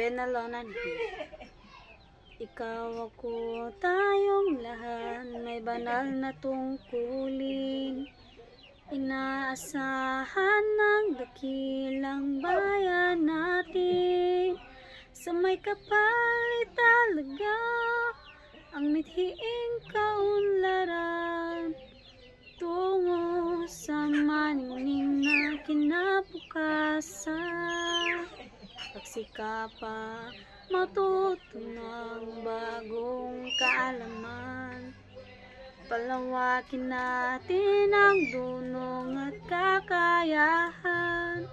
Benalonan. Ikaw ako, tayong lahat, may banal na tungkulin. Inaasahan ng dakilang bayan natin. Sa may kapalit talaga, ang mithiing kaunlaran. Tungo sa maningning na kinabukasan. Pagsikapa, matuto ng bagong kaalaman. Palawakin natin ang dunong at kakayahan.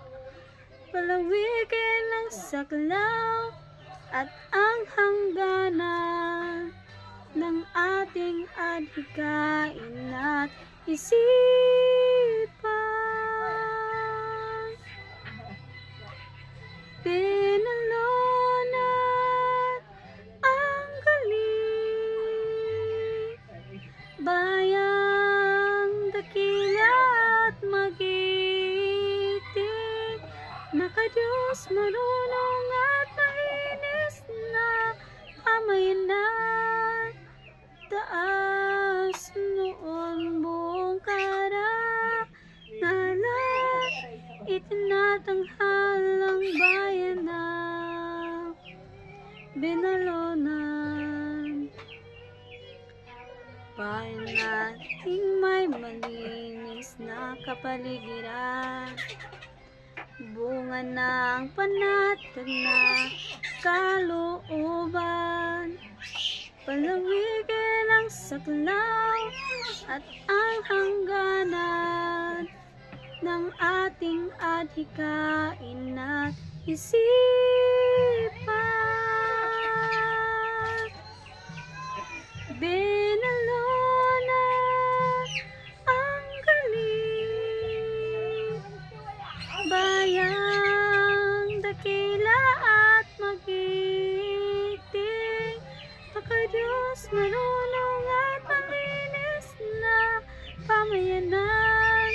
Palawigin ang saklaw at ang hangganan ng ating adhikain at isipan. Binalonan ang galing, bayang dakila at magiting, makadiyos marunong at malinis na pamayanan. Taas noon buong karangalan, itinatanghal ang bayan na Binalonan. Bayan nating may malinis na kapaligiran, bunga ng panatag na kalooban. Palawigin ang saklaw at ang hangganan ng ating adhikain at isipan. Binalonan ang galing, bayang dakila at magiting, makadiyos marunong at malinis na pamayanan.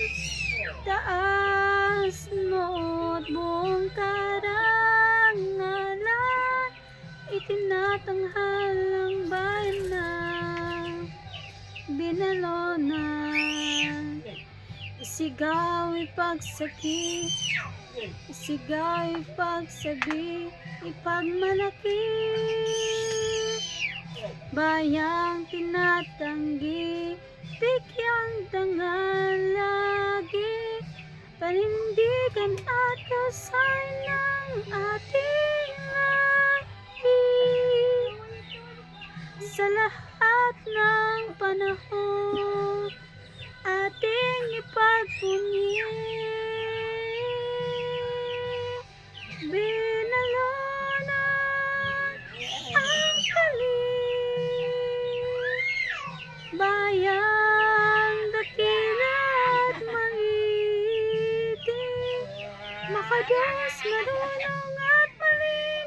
Taas noot buong karangalan, itinatanghal ang bayan na Binalonan. Isigaw, ipagsaki, isigaw, ipagsabi, ipagmalaki. Bayang tinatanggi, bigyang dangal lagi, panindigan at kasay ng ating lahi. Sa lahat ng panahon, ating ipagpuni. Binalonan ang galing, bayang dakila at magiting, makadiyos marunong at malinis